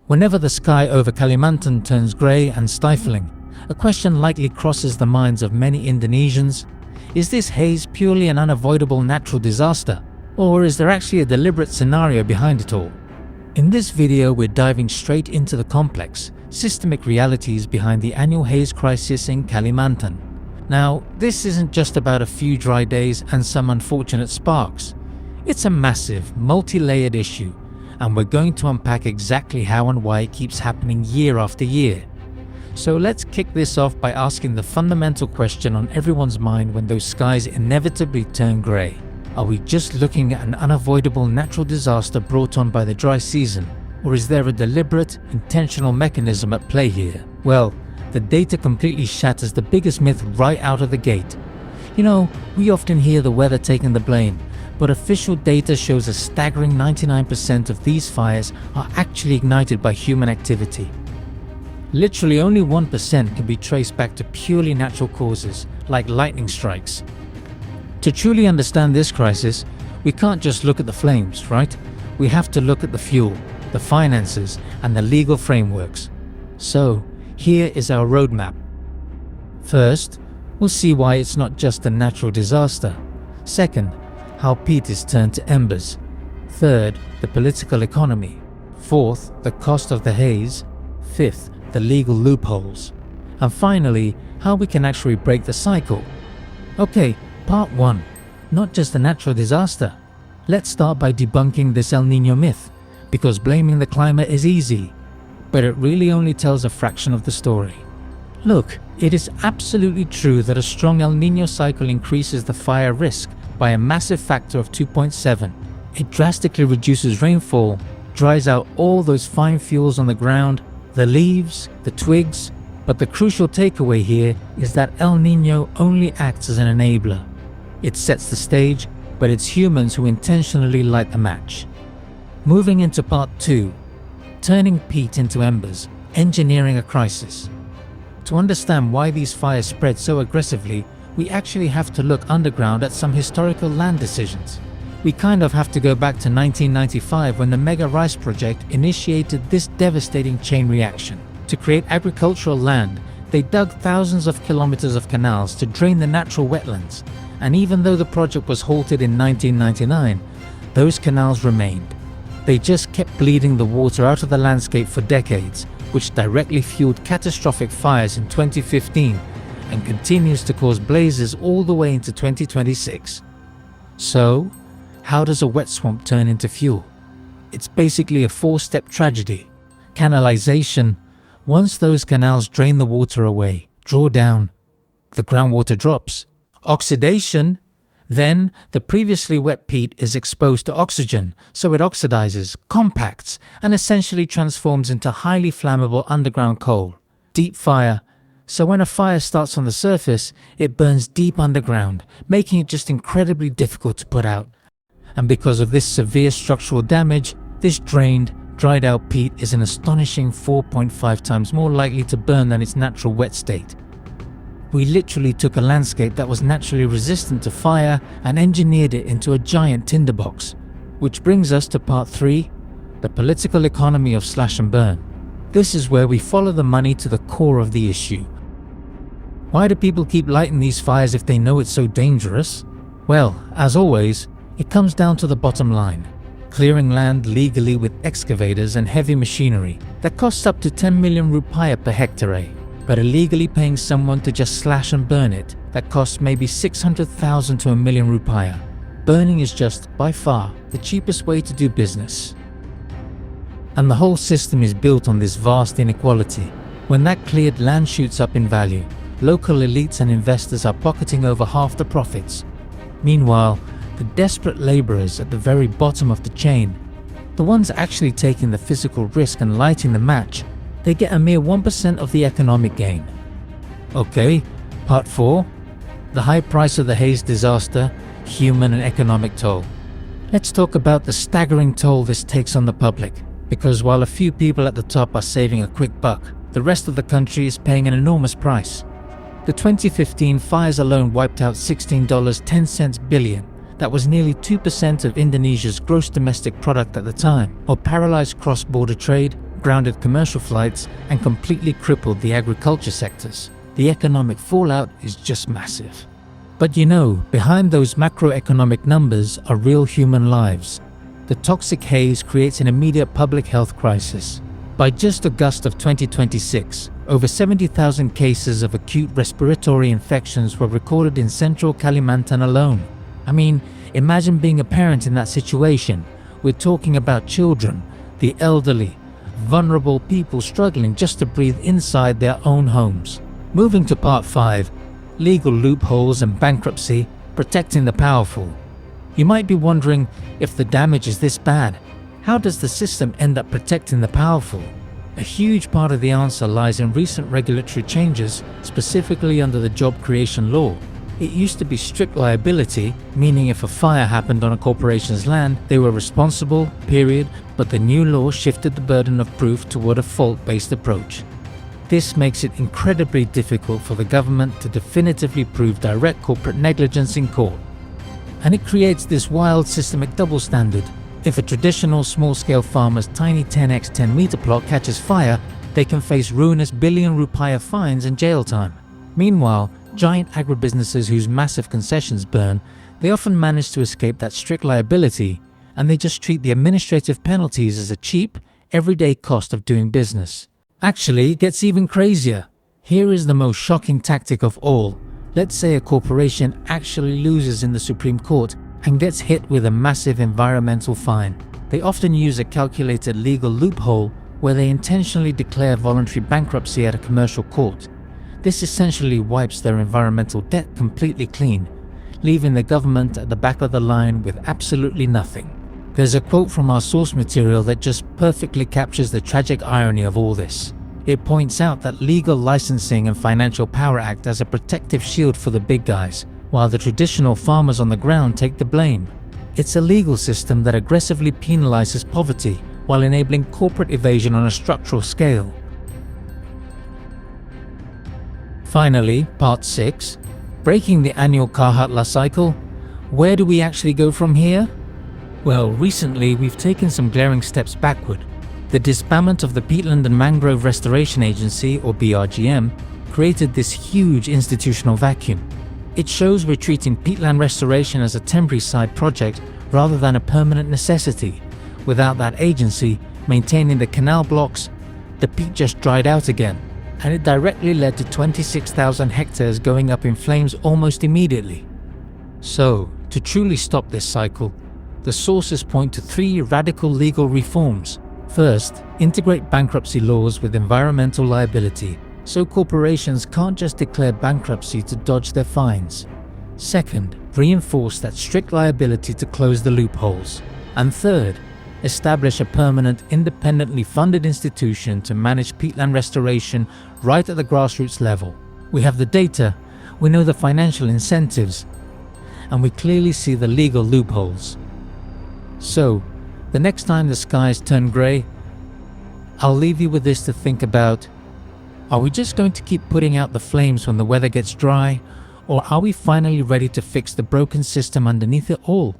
Whenever the sky over Kalimantan turns grey and stifling, a question likely crosses the minds of many Indonesians. Is this haze purely an unavoidable natural disaster, or is there actually a deliberate scenario behind it all? In this video, we're diving straight into the complex, systemic realities behind the annual haze crisis in Kalimantan. Now, this isn't just about a few dry days and some unfortunate sparks. It's a massive, multi-layered issue, and we're going to unpack exactly how and why it keeps happening year after year. So let's kick this off by asking the fundamental question on everyone's mind when those skies inevitably turn grey. Are we just looking at an unavoidable natural disaster brought on by the dry season, or is there a deliberate, intentional mechanism at play here? Well, the data completely shatters the biggest myth right out of the gate. You know, we often hear the weather taking the blame, but official data shows a staggering 99% of these fires are actually ignited by human activity. Literally only 1% can be traced back to purely natural causes, like lightning strikes. To truly understand this crisis, we can't just look at the flames, right? We have to look at the fuel, the finances, and the legal frameworks. So, here is our roadmap. First, we'll see why it's not just a natural disaster. Second, how peat is turned to embers. Third, the political economy. Fourth, the cost of the haze. Fifth, the legal loopholes. And finally, how we can actually break the cycle. Okay, part 1. Not just a natural disaster. Let's start by debunking this El Niño myth, because blaming the climate is easy, but it really only tells a fraction of the story. Look, it is absolutely true that a strong El Niño cycle increases the fire risk by a massive factor of 2.7. It drastically reduces rainfall, dries out all those fine fuels on the ground, the leaves, the twigs, but the crucial takeaway here is that El Niño only acts as an enabler. It sets the stage, but it's humans who intentionally light the match. Moving into part 2, turning peat into embers, engineering a crisis. To understand why these fires spread so aggressively, we actually have to look underground at some historical land decisions. We kind of have to go back to 1995 when the Mega Rice Project initiated this devastating chain reaction. To create agricultural land, they dug thousands of kilometers of canals to drain the natural wetlands, and even though the project was halted in 1999, those canals remained. They just kept bleeding the water out of the landscape for decades, which directly fueled catastrophic fires in 2015 and continues to cause blazes all the way into 2026. So, how does a wet swamp turn into fuel? It's basically a 4-step tragedy. Canalization. Once those canals drain the water away, draw down, the groundwater drops. Oxidation. Then, the previously wet peat is exposed to oxygen, so it oxidizes, compacts, and essentially transforms into highly flammable underground coal. Deep fire. So when a fire starts on the surface, it burns deep underground, making it just incredibly difficult to put out. And because of this severe structural damage, this drained, dried out peat is an astonishing 4.5 times more likely to burn than its natural wet state. We literally took a landscape that was naturally resistant to fire and engineered it into a giant tinderbox. Which brings us to part 3, the political economy of slash and burn. This is where we follow the money to the core of the issue. Why do people keep lighting these fires if they know it's so dangerous? Well, as always, it comes down to the bottom line. Clearing land legally with excavators and heavy machinery that costs up to 10 million rupiah per hectare, but illegally paying someone to just slash and burn it that costs maybe 600,000 to 1 million rupiah. Burning is just, by far, the cheapest way to do business. And the whole system is built on this vast inequality. When that cleared land shoots up in value, local elites and investors are pocketing over half the profits. Meanwhile, the desperate laborers at the very bottom of the chain, the ones actually taking the physical risk and lighting the match, they get a mere 1% of the economic gain. Okay, part 4, the high price of the haze disaster, human and economic toll. Let's talk about the staggering toll this takes on the public, because while a few people at the top are saving a quick buck, the rest of the country is paying an enormous price. The 2015 fires alone wiped out $16.10 billion. That was nearly 2% of Indonesia's gross domestic product at the time, or paralyzed cross-border trade, grounded commercial flights, and completely crippled the agriculture sectors. The economic fallout is just massive. But you know, behind those macroeconomic numbers are real human lives. The toxic haze creates an immediate public health crisis. By just August of 2026, over 70,000 cases of acute respiratory infections were recorded in central Kalimantan alone. I mean, imagine being a parent in that situation. We're talking about children, the elderly, vulnerable people struggling just to breathe inside their own homes. Moving to part 5, legal loopholes and bankruptcy, protecting the powerful. You might be wondering, if the damage is this bad, how does the system end up protecting the powerful? A huge part of the answer lies in recent regulatory changes, specifically under the job creation law. It used to be strict liability, meaning if a fire happened on a corporation's land, they were responsible, period, but the new law shifted the burden of proof toward a fault-based approach. This makes it incredibly difficult for the government to definitively prove direct corporate negligence in court. And it creates this wild systemic double standard. If a traditional small-scale farmer's tiny 10x 10 meter plot catches fire, they can face ruinous billion rupiah fines and jail time. Meanwhile, giant agribusinesses whose massive concessions burn, they often manage to escape that strict liability, and they just treat the administrative penalties as a cheap, everyday cost of doing business. Actually, it gets even crazier. Here is the most shocking tactic of all. Let's say a corporation actually loses in the Supreme Court and gets hit with a massive environmental fine. They often use a calculated legal loophole where they intentionally declare voluntary bankruptcy at a commercial court. This essentially wipes their environmental debt completely clean, leaving the government at the back of the line with absolutely nothing. There's a quote from our source material that just perfectly captures the tragic irony of all this. It points out that legal licensing and financial power act as a protective shield for the big guys, while the traditional farmers on the ground take the blame. It's a legal system that aggressively penalizes poverty while enabling corporate evasion on a structural scale. Finally, part 6, breaking the annual Karhatla cycle. Where do we actually go from here? Well, recently we've taken some glaring steps backward. The disbandment of the Peatland and Mangrove Restoration Agency, or BRGM, created this huge institutional vacuum. It shows we're treating peatland restoration as a temporary side project rather than a permanent necessity. Without that agency maintaining the canal blocks, the peat just dried out again, and it directly led to 26,000 hectares going up in flames almost immediately. So, to truly stop this cycle, the sources point to 3 radical legal reforms. First, integrate bankruptcy laws with environmental liability, so corporations can't just declare bankruptcy to dodge their fines. Second, reinforce that strict liability to close the loopholes. And third, establish a permanent, independently funded institution to manage peatland restoration right at the grassroots level. We have the data, we know the financial incentives, and we clearly see the legal loopholes. So, the next time the skies turn grey, I'll leave you with this to think about. Are we just going to keep putting out the flames when the weather gets dry, or are we finally ready to fix the broken system underneath it all?